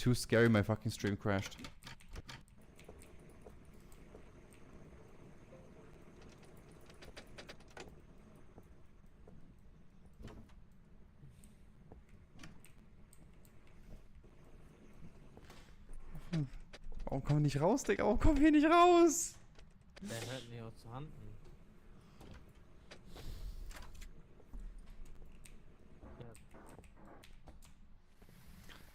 too scary, my fucking stream crashed. Warum kommen wir nicht raus, Digga? Warum kommen wir nicht raus? Der hört nicht auch zu Handen. Ja.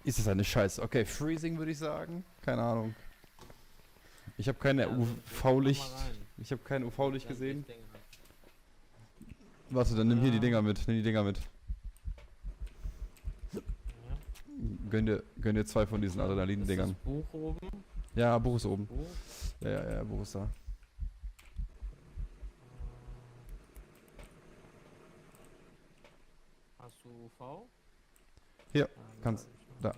Ist das eine Scheiße? Okay, Freezing würde ich sagen. Keine Ahnung. Ich habe keine UV-Licht. Ich habe kein UV-Licht gesehen. Warte, dann nimm hier die Dinger mit. Nimm die Dinger mit. Ja. Gönn dir 2 von diesen Adrenalin-Dingern. Ist das Buch oben? Ja, Buch ist oben. Buch? Ja, Buch ist da. Hast du UV? Hier, kannst. Da.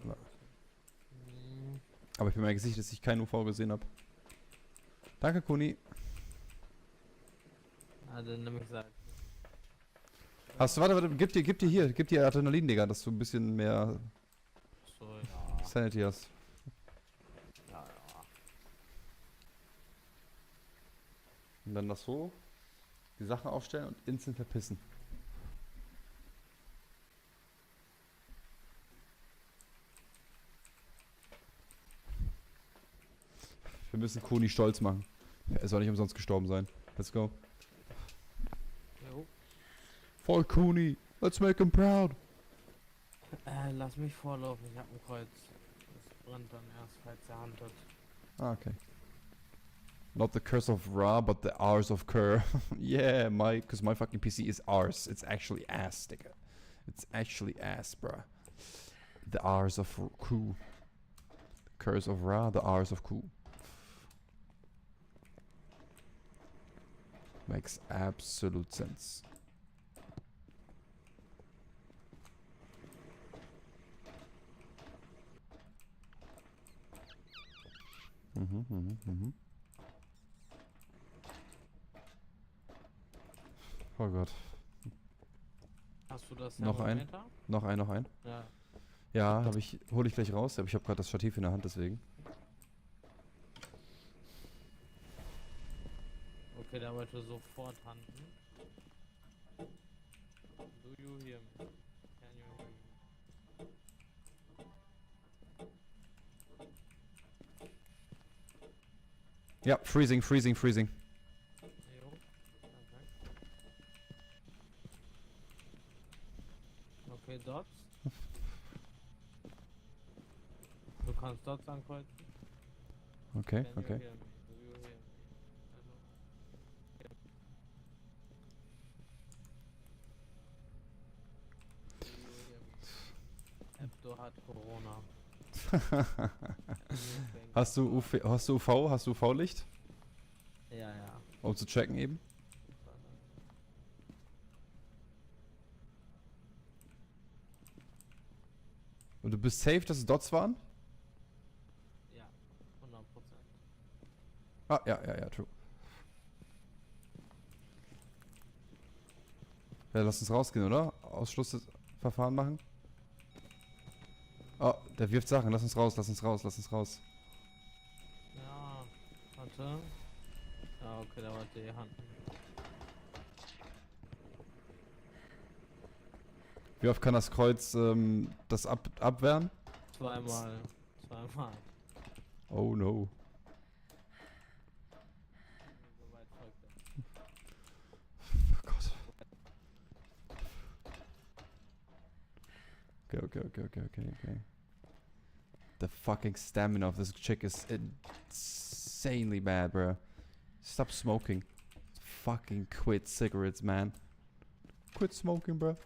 Aber ich bin mir sicher, dass ich kein UV gesehen habe. Danke, Kuni. Ah, dann nimm ich Seite. Hast du, warte, gib dir Adrenalin, Digga, dass du ein bisschen mehr So, ja. Sanity hast. Ja. Und dann das so, die Sachen aufstellen und instant verpissen. Wir müssen Kuni stolz machen. Er soll nicht umsonst gestorben sein. Let's go. Jo. Voll Kuni. Let's make him proud. Lass mich vorlaufen, ich hab ein Kreuz. Das brennt dann erst, falls er Hand hat. Ah, okay. Not the curse of Ra, but the R's of Kerr. Yeah, because my fucking PC is R's. It's actually ass, Digga. It's actually ass, bruh. The R's of Ku. Curse of Ra, the R's of Ku. Makes absolute sense. Oh Gott. Hast du das Noch ein? Thermometer? Noch ein? Ja. Ja, hole ich gleich raus, aber ich habe gerade das Stativ in der Hand, deswegen. Okay, der wollte sofort handen. Do you hear me? Can you hear me? Ja, freezing. Jo. Okay. Okay, Dots. Du kannst Dots ankreuzen. Okay, Can you okay. hear me? Do you hear me? Epto hat Corona. Hast du UV? Hast du UV-Licht? Ja. Um zu checken eben? Und du bist safe, dass es Dots waren? Ja, 100%. Ah, ja, true. Ja, lass uns rausgehen, oder? Ausschlussverfahren machen? Oh, der wirft Sachen. Lass uns raus. Ja, warte. Ja, okay, da war die Hand. Wie oft kann das Kreuz das abwehren? Zweimal. Oh no. So weit folgt er. Oh Gott. Okay. The fucking stamina of this chick is insanely bad, bro. Stop smoking. Fucking quit cigarettes, man. Quit smoking, bro.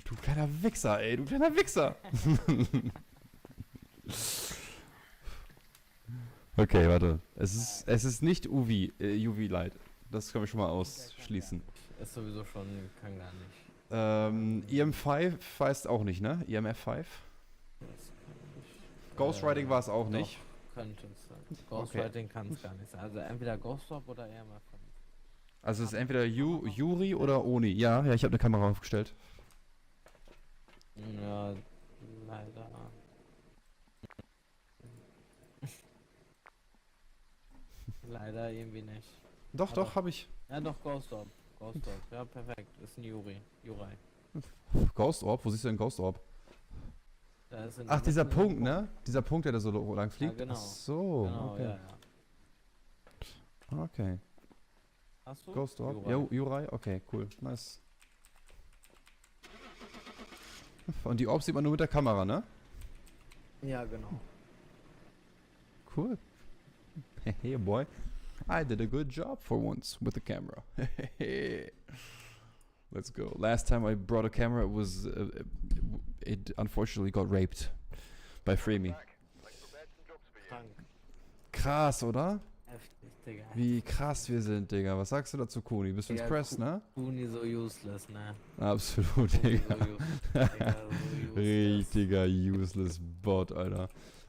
Du kleiner Wichser, ey. Du kleiner Wichser. Okay, warte. Es ist nicht UV-Light. Das können wir schon mal ausschließen. Ist sowieso schon, kann gar nicht. EM5 heißt auch nicht, ne? EMF5? Ghostwriting war es auch nicht. Könnte es sein. Ghostwriting kann es gar nicht sein. Also entweder Ghostwrap oder EMF5. Also es ist entweder Yuri oder Oni. Ja, ich habe eine Kamera aufgestellt. Ja, leider irgendwie nicht. Doch, Ah, doch, doch. habe ich. Ja, doch, Ghost Orb. Ghost Orb. Ja, perfekt. Ist ein Jurai. Ghost Orb? Wo siehst du denn Ghost Orb? Da ist Ach, dieser mitten im Punkt, ne? Dieser Punkt, der da so lang Ja, fliegt? genau. Ach so, Genau, okay. ja, ja. Okay. Hast du? Ghost Orb? Jurai. Jurai? Okay, cool. Nice. Und die Orbs sieht man nur mit der Kamera, ne? Ja, genau. Cool. Hey, boy. I did a good job for once with the camera. Let's go. Last time I brought a camera, it unfortunately got raped by Freemy. Krank. Krass, oder? Heftig, Digga. Wie krass wir sind, Digga. Was sagst du dazu, Kuni? Bist du Digga, impressed, ne? Kuni so useless, ne? Absolut, Kuni Digga. so useless, Digga, so useless. Richtiger useless Bot, Alter.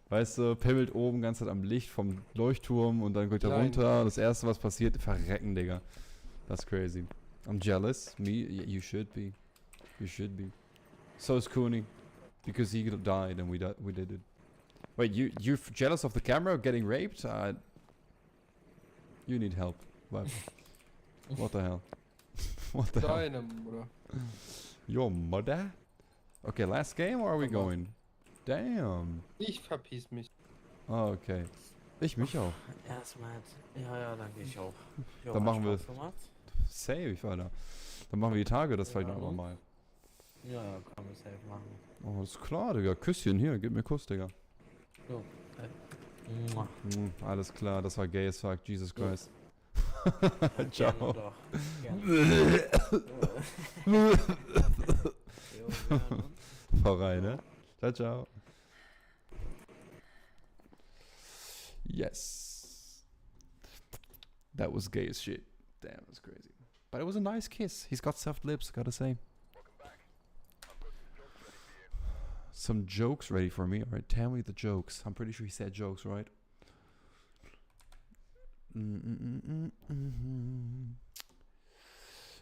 Weißt du, pimmelt oben ganz Zeit am Licht vom Leuchtturm und dann geht er Nein. runter. Das erste, was passiert, verrecken, Digga. That's crazy. I'm jealous. Me? You should be. You should be. So is Kuni. Because he died and we did it. Wait, you're jealous of the camera getting raped? You need help. What? What the hell? What the hell? Deine Bruder. Your mother? Okay, last game or are we Come on. going? Damn. Ich verpiss mich. Ah, okay. Ich mich auch. Erstmal. Ja, dann geh ich auch. Jo, Dann hat machen wir- Spaß gemacht. Safe, Alter. Dann machen wir die Tage, das vielleicht Ja, noch und? mal. Ja, kann man safe machen. Oh, ist klar, Digga. Küsschen hier, gib mir Kuss, Digga. Mua. Alles klar, das war gay as fuck, Jesus Ja. Christ. Gerne Ciao. doch. Gerne. Jo, gerne. Vorbei, ne? Ciao, ciao. Yes. That was gay as shit. Damn, that's crazy. But it was a nice kiss. He's got soft lips, gotta say. Some jokes ready for me. Alright, tell me the jokes. I'm pretty sure he said jokes, right?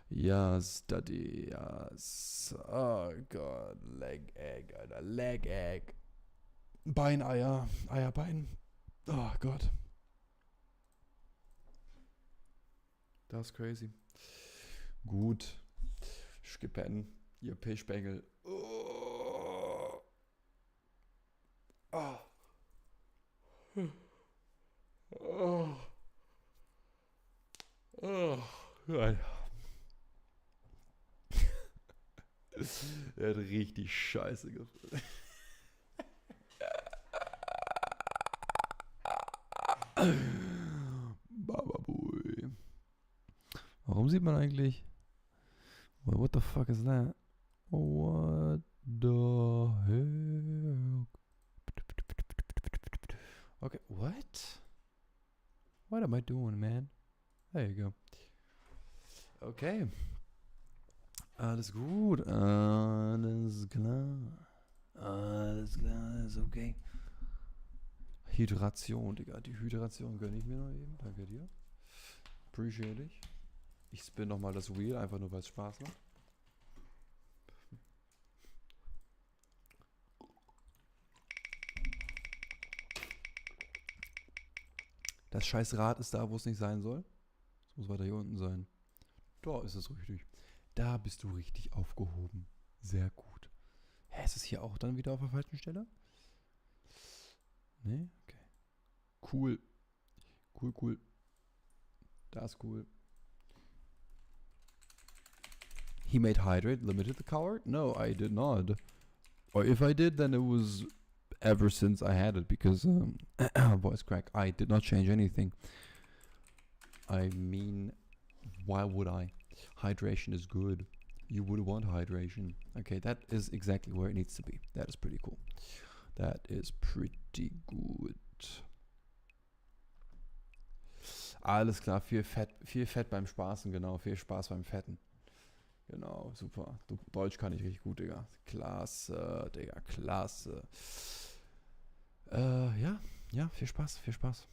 Yes, Daddy, yes. Oh God, leg egg, Alter, leg egg. Beineier, Eierbein. Oh Gott. Das ist crazy. Gut. Skippen, ihr Pischbengel. Oh. Ah. Oh. Oh. Alter. Er hat richtig scheiße gefreut. Bababoy. Warum sieht man eigentlich... What the fuck is that? What the hell? Okay, what? What am I doing, man? There you go. Okay. Alles gut. Alles klar. Alles klar, ist okay. Hydration, Digga. Die Hydration gönne ich mir noch eben. Danke dir. Appreciate ich. Ich spin nochmal das Wheel, einfach nur weil es Spaß macht. Das scheiß Rad ist da, wo es nicht sein soll. Es muss weiter hier unten sein. Da ist es richtig. Da bist du richtig aufgehoben. Sehr gut. Hä, ist es hier auch dann wieder auf der falschen Stelle? Nee? Okay. Cool. Cool, cool. Das ist cool. He made hydrate limited the coward? No, I did not. Or if I did, then it was ever since I had it because voice crack. I did not change anything. I mean, why would I? Hydration is good. You would want hydration. Okay, that is exactly where it needs to be. That is pretty cool. That is pretty good. Alles klar, viel Fett beim Spaßen, genau. Viel Spaß beim Fetten. Genau, super. Deutsch kann ich richtig gut, Digga. Klasse, Digga, klasse. Ja, viel Spaß, viel Spaß.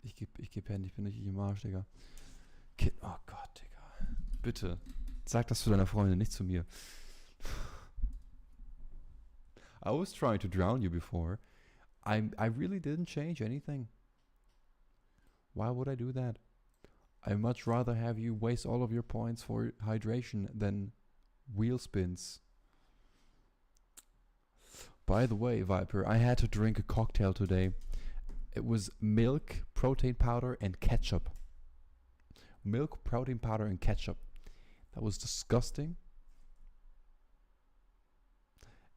Ich geb hin, ich bin richtig im Arsch, Digga. Oh Gott, Digga. Bitte, sag das zu deiner Freundin, nicht zu mir. I was trying to drown you before. I really didn't change anything. Why would I do that? I much rather have you waste all of your points for hydration than wheel spins. By the way, Viper, I had to drink a cocktail today. It was milk, protein powder, and ketchup. Milk, protein powder, and ketchup. That was disgusting.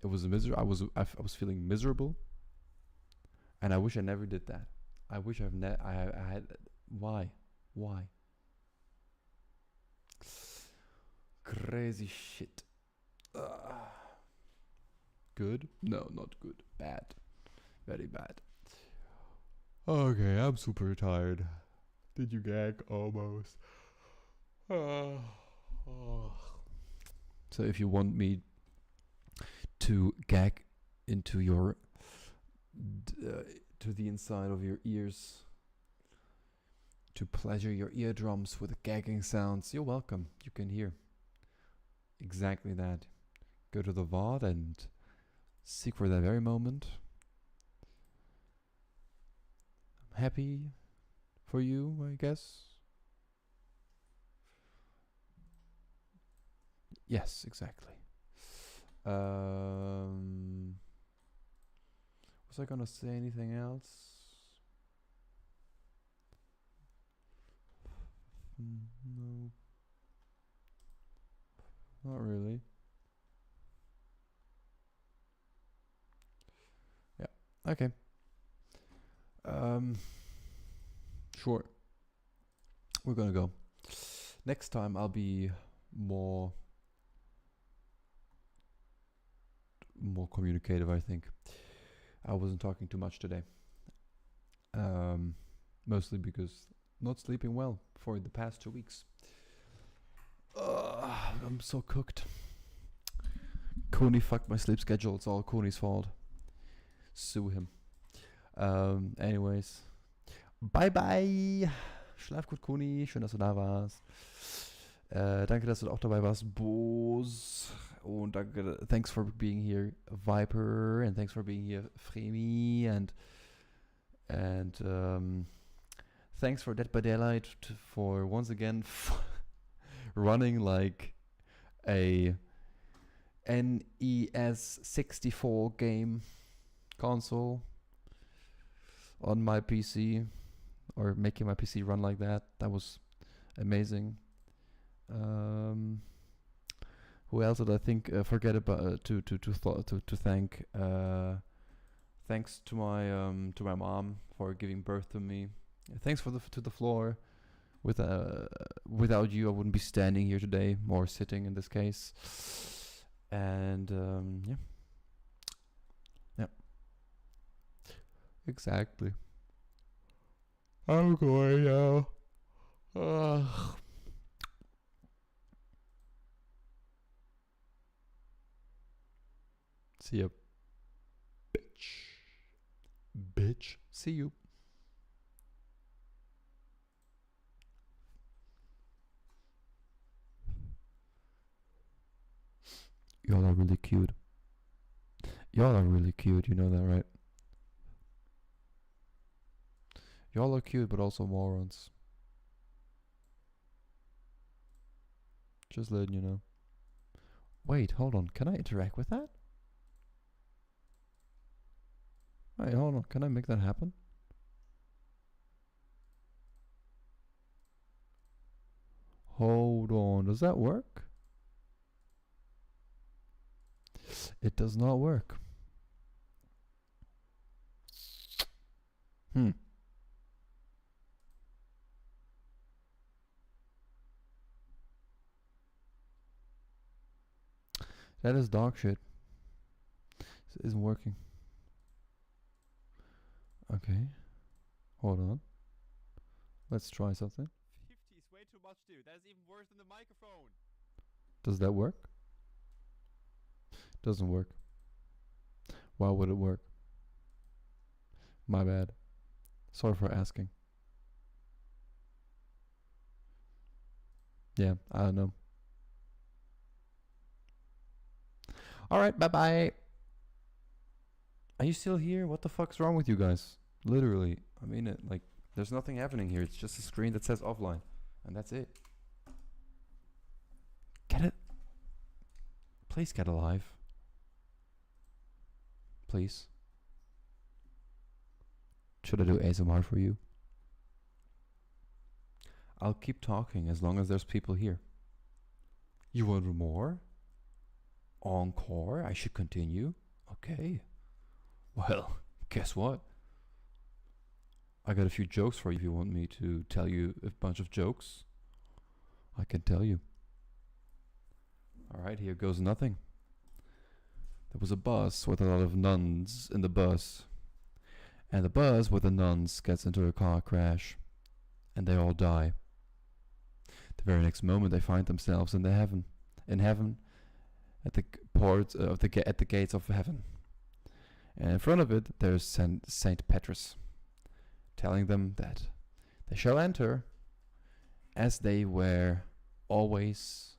It was miserable. I was feeling miserable, and I wish I never did that. I wish I had. Why? Crazy shit. Good? No, not good. Bad. Very bad. Okay, I'm super tired. Did you gag? Almost. So if you want me to gag into your to the inside of your ears, to pleasure your eardrums with gagging sounds, you're welcome. You can hear exactly that. Go to the VOD and seek for that very moment. I'm happy for you, I guess. Yes, exactly. Was I gonna say anything else? No. Not really. Yeah. Okay. Sure. We're gonna go. Next time I'll be more communicative, I think. I wasn't talking too much today. Mostly because not sleeping well for the past 2 weeks. I'm so cooked. Cooney fucked my sleep schedule. It's all Cooney's fault. Sue him. Anyways. Bye bye. Schlaf gut, Cooney. Schön, dass du da warst. Danke, dass du auch dabei warst, Bose. Und danke, thanks for being here, Viper. And thanks for being here, Fremi. And thanks for Dead by Daylight for once again running like a NES 64 game console on my PC, or making my PC run like that. That was amazing. Who else did I think forget about to thank? Thanks to my mom for giving birth to me. Thanks to the floor. Without you, I wouldn't be standing here today, or sitting in this case. And yeah, exactly. I'm going now. See ya, bitch. See you. Y'all are really cute. Y'all are really cute, you know that, right? Y'all are cute, but also morons. Just letting you know. Wait, hold on. Can I interact with that? Wait, hold on. Can I make that happen? Hold on. Does that work? It does not work. That is dog shit. This isn't working. Okay. Hold on. Let's try something. 50 is way too much, dude. That is even worse than the microphone. Does that work? Doesn't work. Why would it work? My bad. Sorry for asking. Yeah, I don't know. Alright, bye bye. Are you still here? What the fuck's wrong with you guys? Literally. I mean it. Like, There's nothing happening here. It's just a screen that says offline. And that's it. Get it? Please get alive. Please. Should I do ASMR for you? I'll keep talking as long as there's people here. You want more? Encore? I should continue? Okay. Well, guess what? I got a few jokes for you. If you want me to tell you a bunch of jokes, I can tell you. Alright, here goes nothing. There was a bus with a lot of nuns in the bus. And the bus with the nuns gets into a car crash. And they all die. The very next moment they find themselves in heaven, at the port of at the gates of heaven. And in front of it there's Saint Petrus, telling them that they shall enter as they were always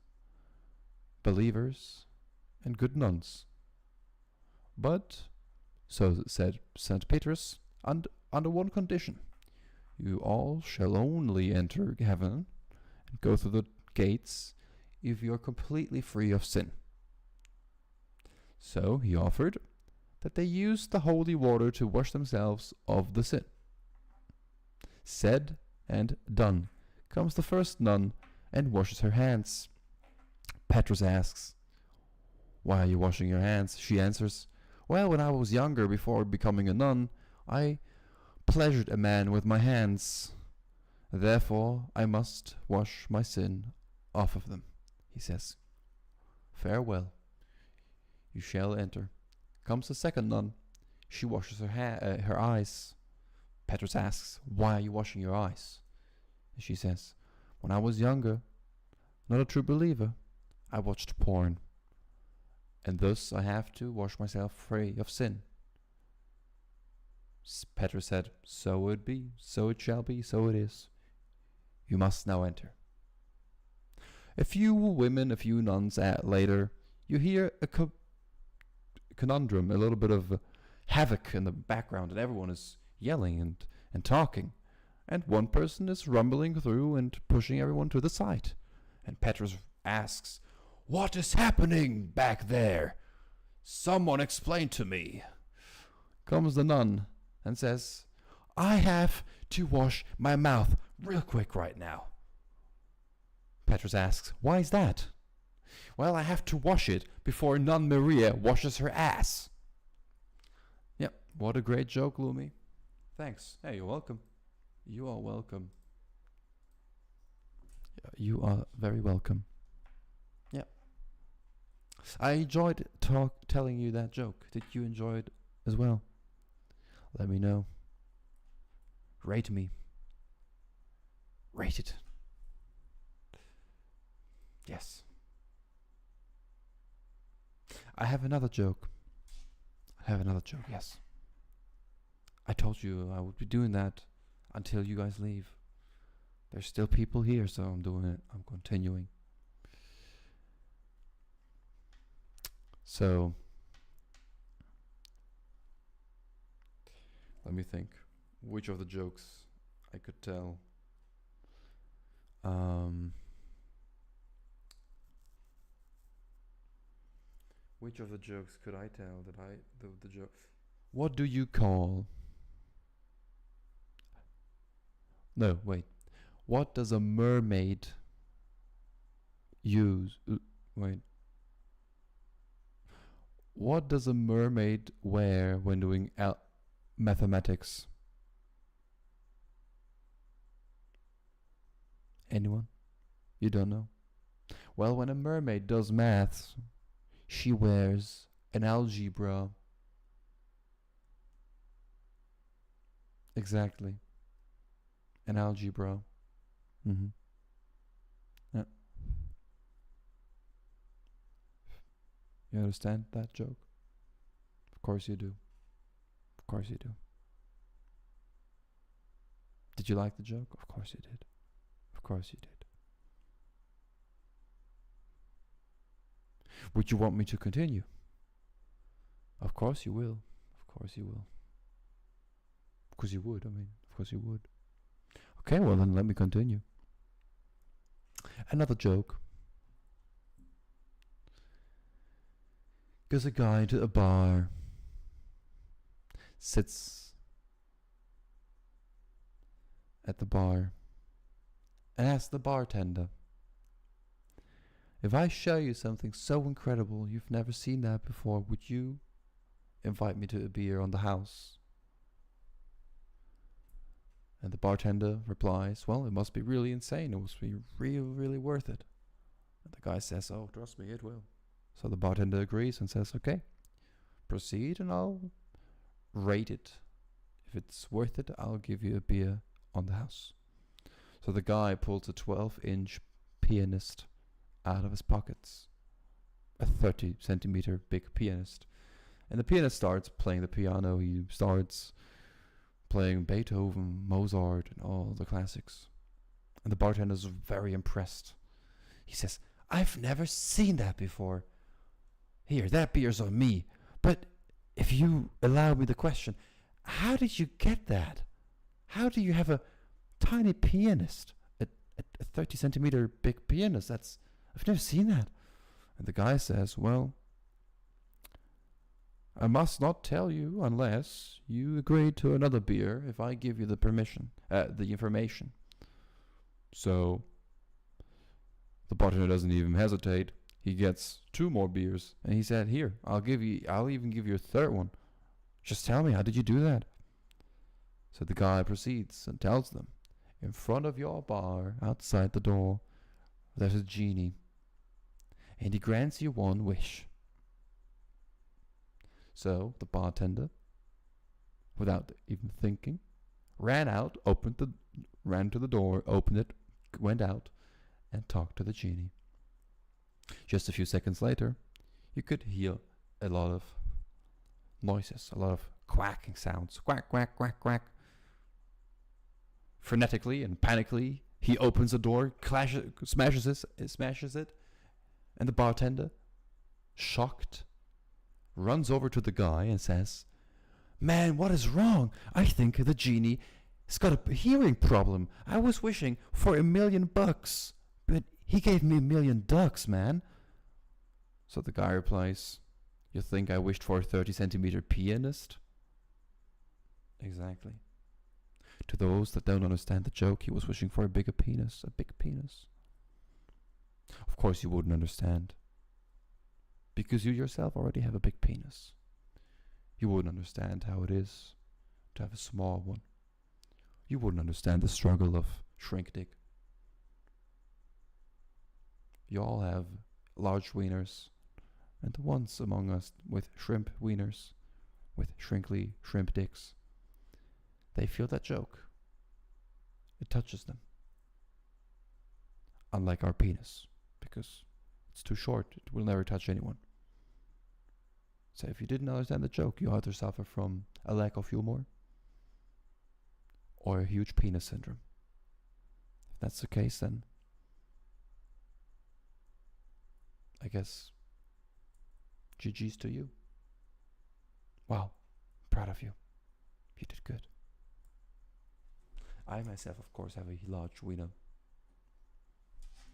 believers and good nuns. But, so said Saint Petrus, under one condition: you all shall only enter heaven and go through the gates if you are completely free of sin. So he offered that they use the holy water to wash themselves of the sin. Said and done. Comes the first nun and washes her hands. Petrus asks, "Why are you washing your hands?" She answers, "Well, when I was younger, before becoming a nun, I pleasured a man with my hands. Therefore, I must wash my sin off of them." He says, "Farewell. You shall enter." Comes the second nun. She washes her eyes. Petrus asks, "Why are you washing your eyes?" And she says, "When I was younger, not a true believer, I watched porn. And thus I have to wash myself free of sin." Petrus said, "So it be, so it shall be, so it is. You must now enter." A few women, a few nuns later, you hear a conundrum, a little bit of havoc in the background, and everyone is yelling and talking. And one person is rumbling through and pushing everyone to the side. And Petrus asks, "What is happening back there? Someone explain to me." Comes the nun and says, "I have to wash my mouth real quick right now." Petrus asks, "Why is that?" "Well, I have to wash it before Nun Maria washes her ass." Yep, what a great joke, Lumi. Thanks. Hey, you're welcome. You are welcome. You are very welcome. Yeah. I enjoyed telling you that joke. Did you enjoy it as well? Let me know. Rate me. Rate it. Yes. I have another joke. Yes. I told you I would be doing that until you guys leave. There's still people here, so I'm doing it. I'm continuing. So, let me think. Which of the jokes I could tell? Which of the jokes could I tell? The joke? What do you call? No, wait. What does a mermaid use? Wait. What does a mermaid wear when doing mathematics? Anyone? You don't know? Well, when a mermaid does maths, she wears an algebra. Exactly. An algebra. Yeah. You understand that joke? Of course you do. Of course you do. Did you like the joke? Of course you did. Of course you did. Would you want me to continue? Of course you will. Of course you will. Because you would, I mean, of course you would. Okay, well then let me continue. Another joke. Goes a guy to a bar, sits at the bar, and asks the bartender, if I show you something so incredible you've never seen that before, would you invite me to a beer on the house? And the bartender replies, well, it must be really insane. It must be really, really worth it. And the guy says, oh, trust me, it will. So the bartender agrees and says, okay, proceed and I'll rate it. If it's worth it, I'll give you a beer on the house. So the guy pulls a 12-inch pianist out of his pockets. A 30-centimeter big pianist. And the pianist starts playing the piano. He starts playing Beethoven, Mozart, and all the classics. And the bartender is very impressed. He says, I've never seen that before. Here, that beer's on me. But if you allow me the question, how did you get that? How do you have a tiny pianist? A 30-centimeter big pianist? I've never seen that. And the guy says, well, I must not tell you unless you agree to another beer if I give you the permission, the information. So the bartender doesn't even hesitate. He gets 2 more beers and he said, here, I'll even give you a third one. Just tell me, how did you do that? So the guy proceeds and tells them, in front of your bar, outside the door, there's a genie, and he grants you one wish. So the bartender, without even thinking, ran to the door, opened it, went out, and talked to the genie. Just a few seconds later, you could hear a lot of noises, a lot of quacking sounds. Quack, quack, quack, quack. Frenetically and panically, he opens the door, smashes it, and the bartender, shocked, runs over to the guy and says, man, what is wrong? I think the genie has got a hearing problem. I was wishing for $1 million, but he gave me $1 million, man. So the guy replies, you think I wished for a 30-centimeter pianist? Exactly. To those that don't understand the joke, he was wishing for a bigger penis, a big penis. Of course you wouldn't understand, because you yourself already have a big penis. You wouldn't understand how it is to have a small one. You wouldn't understand the struggle of shrink dick. You all have large wieners, and the ones among us with shrimp wieners, with shrinkly shrimp dicks, they feel that joke. It touches them. Unlike our penis, because it's too short, it will never touch anyone. So if you didn't understand the joke, you either suffer from a lack of humor or a huge penis syndrome. If that's the case, then I guess GG's to you. Wow, proud of you. You did good. I myself, of course, have a large wiener.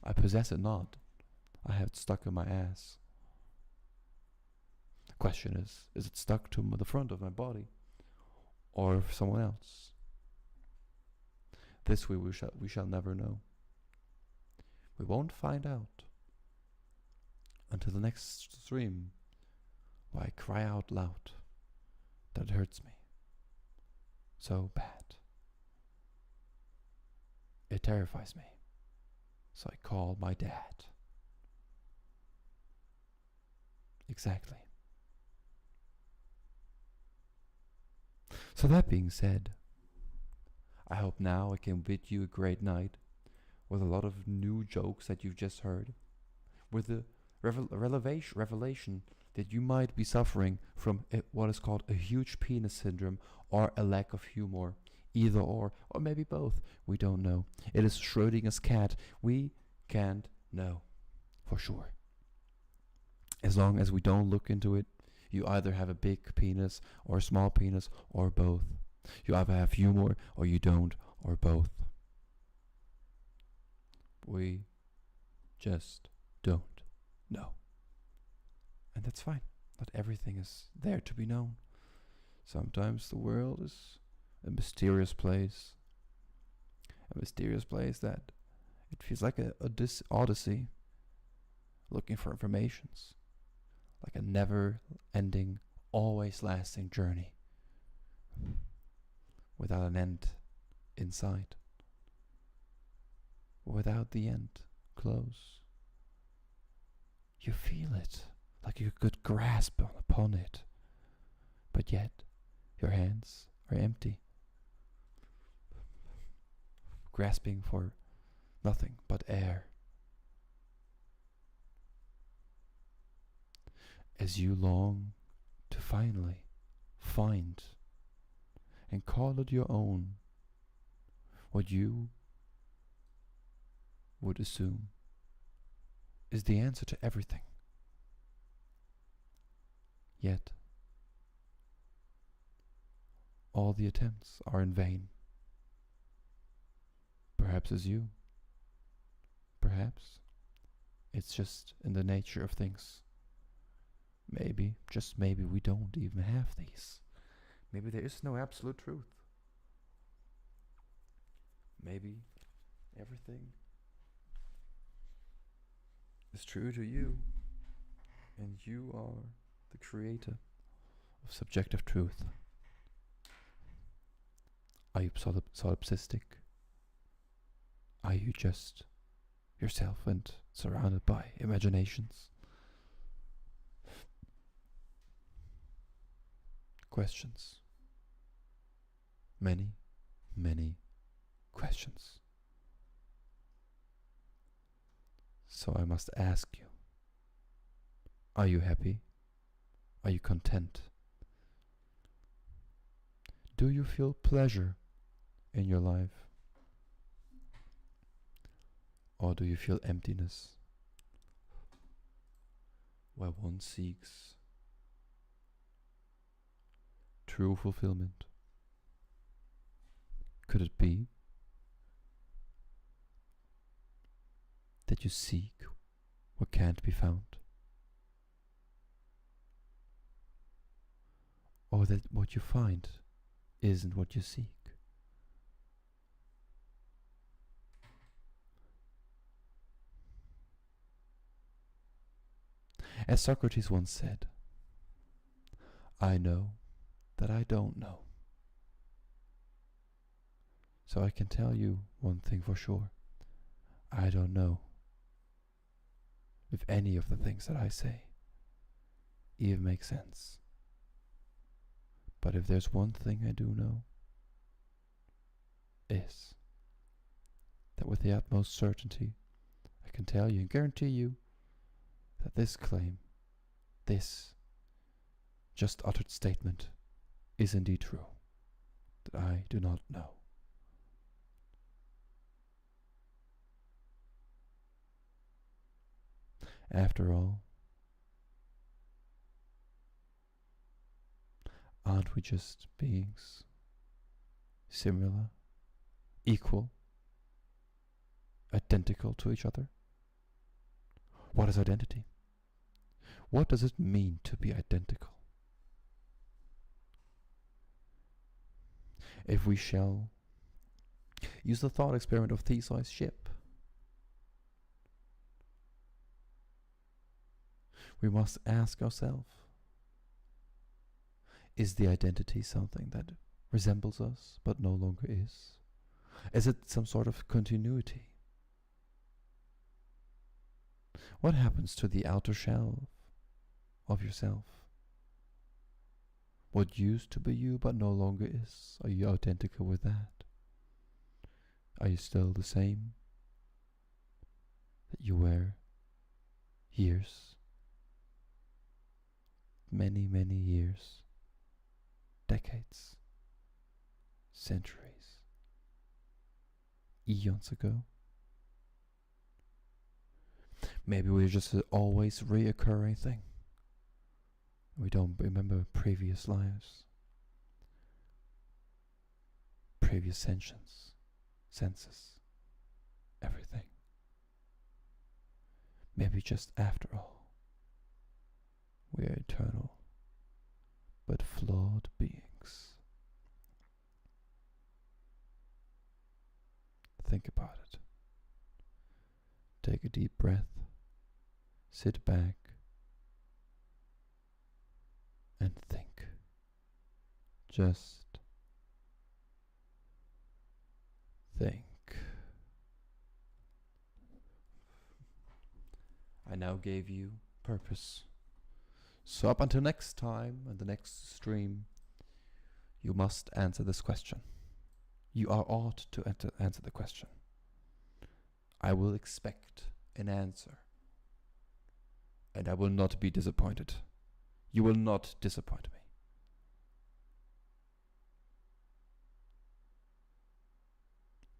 I possess it not. I have it stuck in my ass. The question is it stuck to the front of my body or someone else? This we shall never know. We won't find out until the next stream, where I cry out loud that it hurts me so bad. It terrifies me. So I call my dad. Exactly. So that being said, I hope now I can bid you a great night with a lot of new jokes that you've just heard, with the revelation that you might be suffering from what is called a huge penis syndrome or a lack of humor. Either or maybe both. We don't know. It is Schrodinger's cat. We can't know for sure. As long as we don't look into it, you either have a big penis or a small penis or both. You either have humor or you don't, or both. We just don't know. And that's fine. Not everything is there to be known. Sometimes the world is a mysterious place. A mysterious place that it feels like a odyssey looking for informations. Like a never-ending, always-lasting journey without an end in sight. Without the end close. You feel it, like you could grasp upon it, but yet your hands are empty, grasping for nothing but air. As you long to finally find and call it your own, what you would assume is the answer to everything. Yet, all the attempts are in vain. Perhaps it's you. Perhaps it's just in the nature of things. Maybe, just maybe, we don't even have these. Maybe there is no absolute truth. Maybe everything is true to you, and you are the creator of subjective truth. Are you solipsistic? Are you just yourself and surrounded by imaginations? Questions. Many, many questions. So I must ask you, are you happy? Are you content? Do you feel pleasure in your life? Or do you feel emptiness, where one seeks true fulfillment? Could it be that you seek what can't be found? Or that what you find isn't what you seek? As Socrates once said, I know that I don't know. So I can tell you one thing for sure. I don't know if any of the things that I say even make sense. But if there's one thing I do know, is that with the utmost certainty I can tell you and guarantee you that this claim, this just uttered statement, is indeed true, that I do not know. After all, aren't we just beings, similar, equal, identical to each other? What is identity? What does it mean to be identical? If we shall use the thought experiment of Theseus' ship, we must ask ourselves, is the identity something that resembles us but no longer is? Is it some sort of continuity? What happens to the outer shell of yourself? What used to be you but no longer is? Are you identical with that? Are you still the same that you were years, many, many years, decades, centuries, eons ago? Maybe we're just an always reoccurring thing. We don't remember previous lives, previous senses, everything. Maybe just after all, we are eternal, but flawed beings. Think about it. Take a deep breath, sit back, and think. Just think. I now gave you purpose. So up until next time and the next stream, you must answer this question. You are ought to answer the question. I will expect an answer. And I will not be disappointed. You will not disappoint me.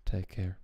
Take care.